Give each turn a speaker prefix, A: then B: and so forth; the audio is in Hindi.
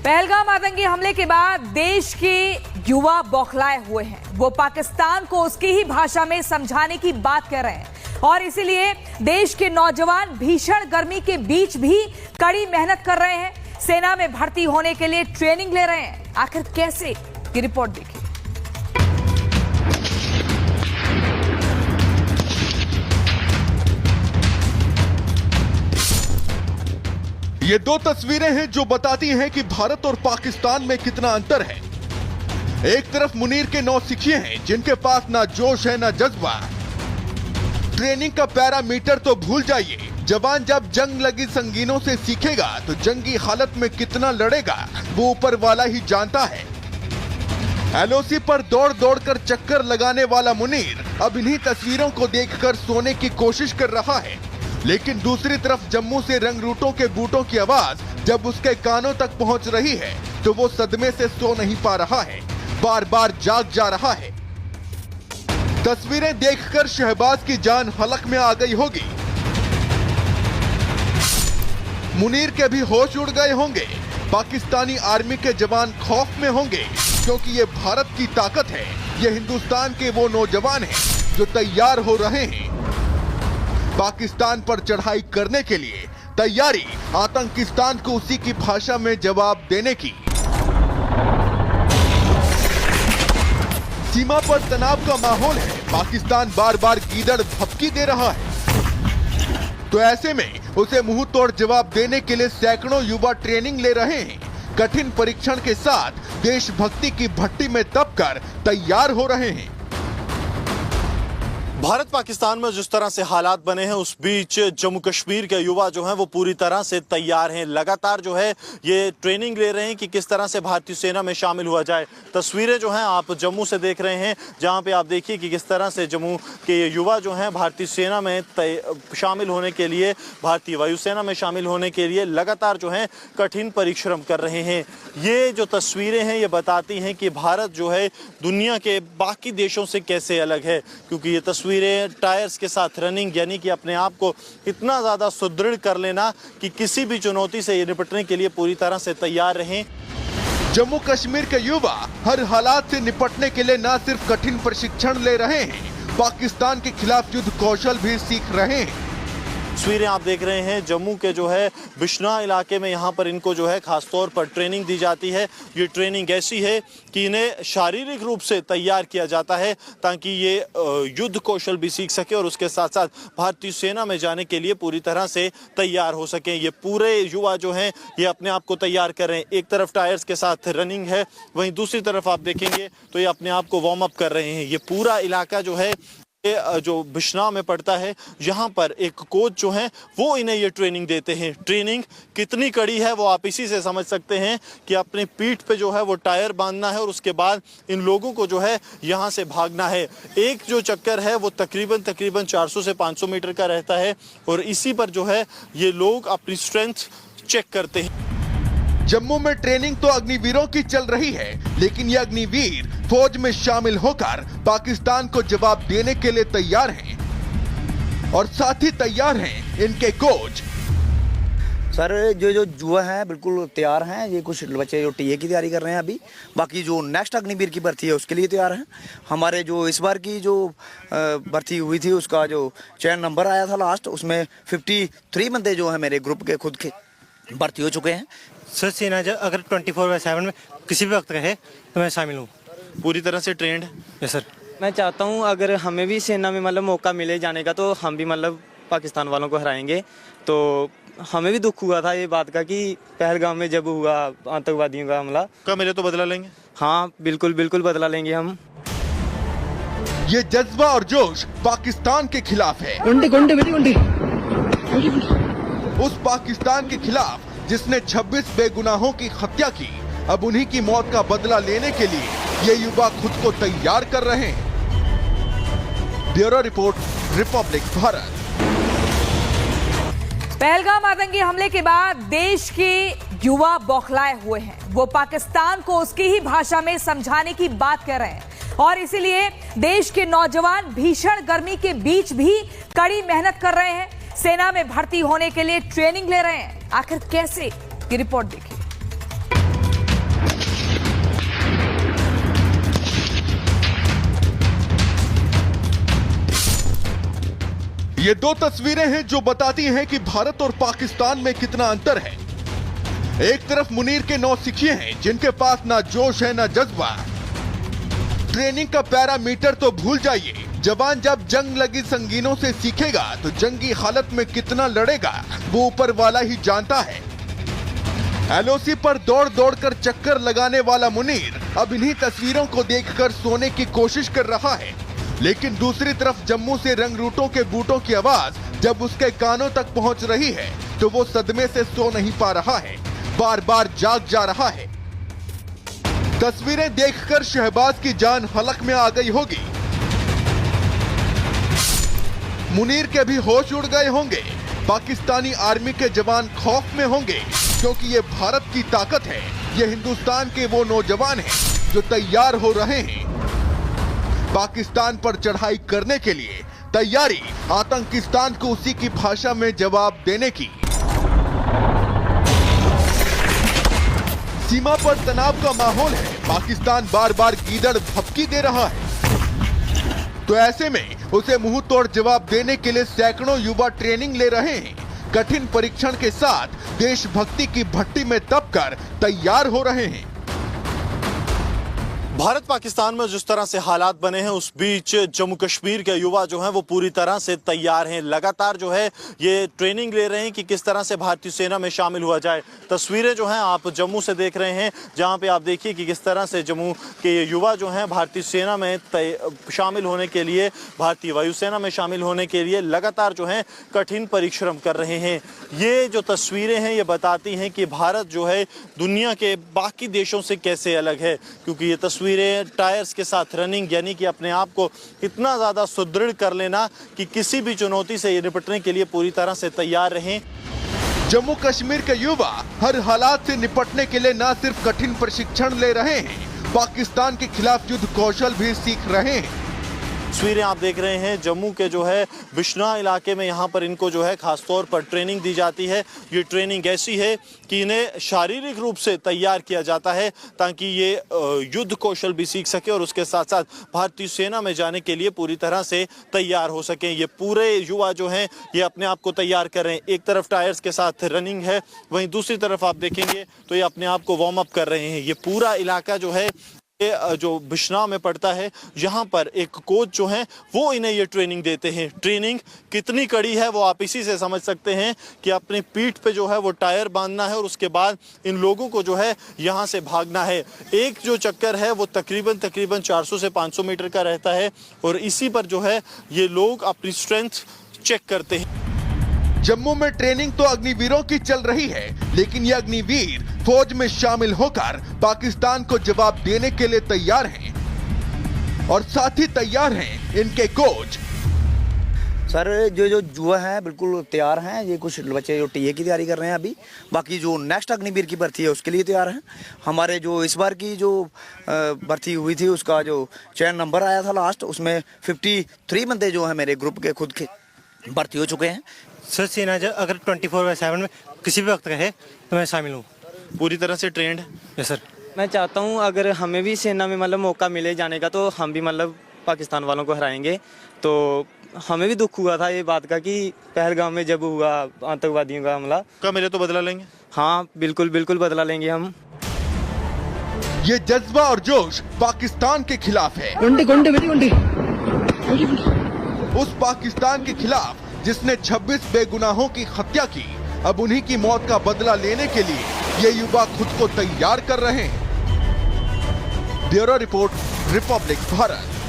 A: पहलगाम आतंकी हमले के बाद देश के युवा बौखलाए हुए हैं। वो पाकिस्तान को उसकी ही भाषा में समझाने की बात कर रहे हैं और इसीलिए देश के नौजवान भीषण गर्मी के बीच भी कड़ी मेहनत कर रहे हैं। सेना में भर्ती होने के लिए ट्रेनिंग ले रहे हैं। आखिर कैसे, की रिपोर्ट देखिए।
B: ये दो तस्वीरें हैं जो बताती हैं कि भारत और पाकिस्तान में कितना अंतर है। एक तरफ मुनीर के 9 सिखिए हैं जिनके पास ना जोश है ना जज्बा। ट्रेनिंग का पैरामीटर तो भूल जाइए। जवान जब जंग लगी संगीनों से सीखेगा तो जंगी हालत में कितना लड़ेगा वो ऊपर वाला ही जानता है। एलओसी पर दौड़ दौड़ कर चक्कर लगाने वाला मुनीर अब इन्हीं तस्वीरों को देखकर सोने की कोशिश कर रहा है। लेकिन दूसरी तरफ जम्मू से रंगरूटों के बूटों की आवाज जब उसके कानों तक पहुंच रही है तो वो सदमे से सो नहीं पा रहा है, बार बार जाग जा रहा है। तस्वीरें देखकर शहबाज की जान हलक में आ गई होगी। मुनीर के भी होश उड़ गए होंगे। पाकिस्तानी आर्मी के जवान खौफ में होंगे क्योंकि ये भारत की ताकत है। ये हिंदुस्तान के वो नौजवान हैं जो तैयार हो रहे हैं पाकिस्तान पर चढ़ाई करने के लिए। तैयारी आतंकिस्तान को उसी की भाषा में जवाब देने की। सीमा पर तनाव का माहौल है। पाकिस्तान बार बार गीदड़ भपकी दे रहा है तो ऐसे में उसे मुंह तोड़ जवाब देने के लिए सैकड़ों युवा ट्रेनिंग ले रहे हैं। कठिन परीक्षण के साथ देशभक्ति की भट्टी में तपकर तैयार हो रहे हैं।
C: भारत पाकिस्तान में जिस तरह से हालात बने हैं उस बीच जम्मू कश्मीर के युवा जो हैं वो पूरी तरह से तैयार हैं। लगातार जो है ये ट्रेनिंग ले रहे हैं कि किस तरह से भारतीय सेना में शामिल हुआ जाए। तस्वीरें जो हैं आप जम्मू से देख रहे हैं जहां पे आप देखिए कि किस तरह से जम्मू के युवा जो हैं भारतीय सेना में शामिल होने के लिए, भारतीय वायुसेना में शामिल होने के लिए लगातार जो है कठिन परिश्रम कर रहे हैं। ये जो तस्वीरें हैं ये बताती हैं कि भारत जो है दुनिया के बाकी देशों से कैसे अलग है, क्योंकि ये तस्वीरें टायर्स के साथ रनिंग यानी कि अपने आप को इतना ज्यादा सुदृढ़ कर लेना कि किसी भी चुनौती से ये निपटने के लिए पूरी तरह से तैयार रहें।
B: जम्मू कश्मीर के युवा हर हालात से निपटने के लिए न सिर्फ कठिन प्रशिक्षण ले रहे हैं, पाकिस्तान के खिलाफ युद्ध कौशल भी सीख रहे हैं।
C: तस्वीरें आप देख रहे हैं जम्मू के जो है बिश्नोई इलाके में, यहाँ पर इनको जो है खासतौर पर ट्रेनिंग दी जाती है। ये ट्रेनिंग ऐसी है कि इन्हें शारीरिक रूप से तैयार किया जाता है ताकि ये युद्ध कौशल भी सीख सके और उसके साथ साथ भारतीय सेना में जाने के लिए पूरी तरह से तैयार हो सकें। ये पूरे युवा जो हैं ये अपने आप को तैयार कर रहे हैं। एक तरफ टायर्स के साथ रनिंग है, वहीं दूसरी तरफ आप देखेंगे तो ये अपने आप को वार्म अप कर रहे हैं। ये पूरा इलाका जो है जो बिश्नोई में पड़ता है, यहाँ पर एक कोच जो हैं वो इन्हें ये ट्रेनिंग देते हैं। ट्रेनिंग कितनी कड़ी है वो आप इसी से समझ सकते हैं कि अपनी पीठ पे जो है वो टायर बांधना है और उसके बाद इन लोगों को जो है यहाँ से भागना है। एक जो चक्कर है वो तकरीबन 400 से 500 मीटर का रहता है और इसी पर जो है ये लोग अपनी स्ट्रेंथ चेक करते हैं।
B: जम्मू में ट्रेनिंग तो अग्निवीरों की चल रही है, लेकिन ये अग्निवीर फौज में शामिल होकर पाकिस्तान को जवाब देने के लिए तैयार हैं और साथ ही तैयार हैं इनके कोच।
D: सर जो युवा हैं बिल्कुल तैयार हैं। ये कुछ बच्चे जो टीए की तैयारी कर रहे हैं अभी, बाकी जो नेक्स्ट अग्निवीर की भर्ती है उसके लिए तैयार हैं। हमारे जो इस बार की जो भर्ती हुई थी उसका जो चयन नंबर आया था लास्ट, उसमें 53 बंदे जो है मेरे ग्रुप के खुद के भर्ती हो चुके हैं।
E: सर सेना अगर 24/7 में किसी भी वक्त कहे तो मैं शामिल हूँ।
C: पूरी तरह से ट्रेंड
E: यस सर।
F: मैं चाहता हूँ अगर हमें भी सेना में मतलब मौका मिले जाने का तो हम भी मतलब पाकिस्तान वालों को हराएंगे। तो हमें भी दुख हुआ था ये बात का कि पहलगाम में जब हुआ आतंकवादियों का हमला,
C: कब मिले तो बदला लेंगे।
F: हाँ बिल्कुल बदला लेंगे हम।
B: ये जज्बा और जोश पाकिस्तान के खिलाफ है। उस पाकिस्तान के खिलाफ जिसने 26 बेगुनाहों की हत्या की, अब उन्हीं की मौत का बदला लेने के लिए ये युवा खुद को तैयार कर रहे हैं। Bureau report, Republic Bharat.
A: Pahalgam आतंकी हमले के बाद देश के युवा बौखलाए हुए हैं। वो पाकिस्तान को उसकी ही भाषा में समझाने की बात कर रहे हैं और इसीलिए देश के नौजवान भीषण गर्मी के बीच भी कड़ी मेहनत कर रहे हैं। सेना में भर्ती होने के लिए ट्रेनिंग ले रहे हैं। आखिर कैसे, की रिपोर्ट देखिए।
B: ये दो तस्वीरें हैं जो बताती हैं कि भारत और पाकिस्तान में कितना अंतर है। एक तरफ मुनीर के 9 सिखिए हैं जिनके पास ना जोश है ना जज्बा। ट्रेनिंग का पैरामीटर तो भूल जाइए, जवान जब जंग लगी संगीनों से सीखेगा तो जंगी हालत में कितना लड़ेगा वो ऊपर वाला ही जानता है। एलओसी पर दौड़ दौड़ कर चक्कर लगाने वाला मुनीर अब इन्हीं तस्वीरों को देखकर सोने की कोशिश कर रहा है, लेकिन दूसरी तरफ जम्मू से रंगरूटों के बूटों की आवाज जब उसके कानों तक पहुंच रही है तो वो सदमे से सो नहीं पा रहा है, बार बार जाग जा रहा है। तस्वीरें देखकर शहबाज की जान हलक में आ गई होगी। मुनीर के भी होश उड़ गए होंगे। पाकिस्तानी आर्मी के जवान खौफ में होंगे क्योंकि ये भारत की ताकत है। ये हिंदुस्तान के वो नौजवान हैं जो तैयार हो रहे हैं पाकिस्तान पर चढ़ाई करने के लिए। तैयारी आतंकिस्तान को उसी की भाषा में जवाब देने की। सीमा पर तनाव का माहौल है। पाकिस्तान बार बार गीदड़ भपकी दे रहा है, तो ऐसे में उसे मुंह तोड़ जवाब देने के लिए सैकड़ों युवा ट्रेनिंग ले रहे हैं। कठिन परीक्षण के साथ देशभक्ति की भट्टी में तपकर तैयार हो रहे हैं।
C: भारत पाकिस्तान में जिस तरह से हालात बने हैं उस बीच जम्मू कश्मीर के युवा जो हैं वो पूरी तरह से तैयार हैं। लगातार जो है ये ट्रेनिंग ले रहे हैं कि किस तरह से भारतीय सेना में शामिल हुआ जाए। तस्वीरें जो हैं आप जम्मू से देख रहे हैं, जहां पे आप देखिए कि किस तरह से जम्मू के युवा जो हैं भारतीय सेना में शामिल होने के लिए, भारतीय वायुसेना में शामिल होने के लिए लगातार जो है कठिन परिश्रम कर रहे हैं। ये जो तस्वीरें हैं ये बताती हैं कि भारत जो है दुनिया के बाकी देशों से कैसे अलग है, क्योंकि ये तस्वीरें टायर्स के साथ रनिंग यानी कि अपने आप को इतना ज़्यादा सुदृढ़ कर लेना कि किसी भी चुनौती से निपटने के लिए पूरी तरह से तैयार रहें।
B: जम्मू कश्मीर के युवा हर हालात से निपटने के लिए न सिर्फ कठिन प्रशिक्षण ले रहे हैं, पाकिस्तान के खिलाफ युद्ध कौशल भी सीख रहे हैं।
C: तस्वीरें आप देख रहे हैं जम्मू के जो है बिश्नोई इलाके में, यहाँ पर इनको जो है खासतौर पर ट्रेनिंग दी जाती है। ये ट्रेनिंग ऐसी है कि इन्हें शारीरिक रूप से तैयार किया जाता है ताकि ये युद्ध कौशल भी सीख सके और उसके साथ साथ भारतीय सेना में जाने के लिए पूरी तरह से तैयार हो सकें। ये पूरे युवा जो हैं ये अपने आप को तैयार कर रहे हैं। एक तरफ टायर्स के साथ रनिंग है, वहीं दूसरी तरफ आप देखेंगे तो ये अपने आप को वार्म अप कर रहे हैं। ये पूरा इलाका जो है जो बिश्नोई में पड़ता है, यहाँ पर एक कोच जो हैं वो इन्हें ये ट्रेनिंग देते हैं। ट्रेनिंग कितनी कड़ी है वो आप इसी से समझ सकते हैं कि अपनी पीठ पे जो है वो टायर बांधना है और उसके बाद इन लोगों को जो है यहाँ से भागना है। एक जो चक्कर है वो तकरीबन 400 से 500 मीटर का रहता है और इसी पर जो है ये लोग अपनी स्ट्रेंथ चेक करते हैं।
B: जम्मू में ट्रेनिंग तो अग्निवीरों की चल रही है, लेकिन ये अग्निवीर फौज में शामिल होकर पाकिस्तान को जवाब देने के लिए तैयार हैं और साथ ही तैयार हैं इनके कोच।
D: सर जो युवा हैं बिल्कुल तैयार हैं। ये कुछ बच्चे जो टीए की तैयारी कर रहे हैं अभी, बाकी जो नेक्स्ट अग्निवीर की भर्ती है उसके लिए तैयार हैं। हमारे जो इस बार की जो भर्ती हुई थी उसका जो चयन नंबर आया था लास्ट, उसमें 53 बंदे जो हैं मेरे ग्रुप के खुद के भर्ती हो चुके हैं।
E: सर सेना अगर 24/7 में किसी भी वक्त कहे तो मैं शामिल हूँ।
C: पूरी तरह से ट्रेंड है।
E: Yes sir.
F: मैं चाहता हूँ अगर हमें भी सेना में मतलब मौका मिले जाने का तो हम भी मतलब पाकिस्तान वालों को हराएंगे। तो हमें भी दुख हुआ था ये बात का कि पहलगाम में जब हुआ आतंकवादियों का हमला।
C: कब मिले तो बदला लेंगे?
F: हाँ बिल्कुल बिल्कुल बदला लेंगे हम।
B: ये जज्बा और जोश पाकिस्तान के खिलाफ है। उस पाकिस्तान के खिलाफ जिसने 26 बेगुनाहों की हत्या की, अब उन्हीं की मौत का बदला लेने के लिए ये युवा खुद को तैयार कर रहे हैं। Bureau report, Republic Bharat.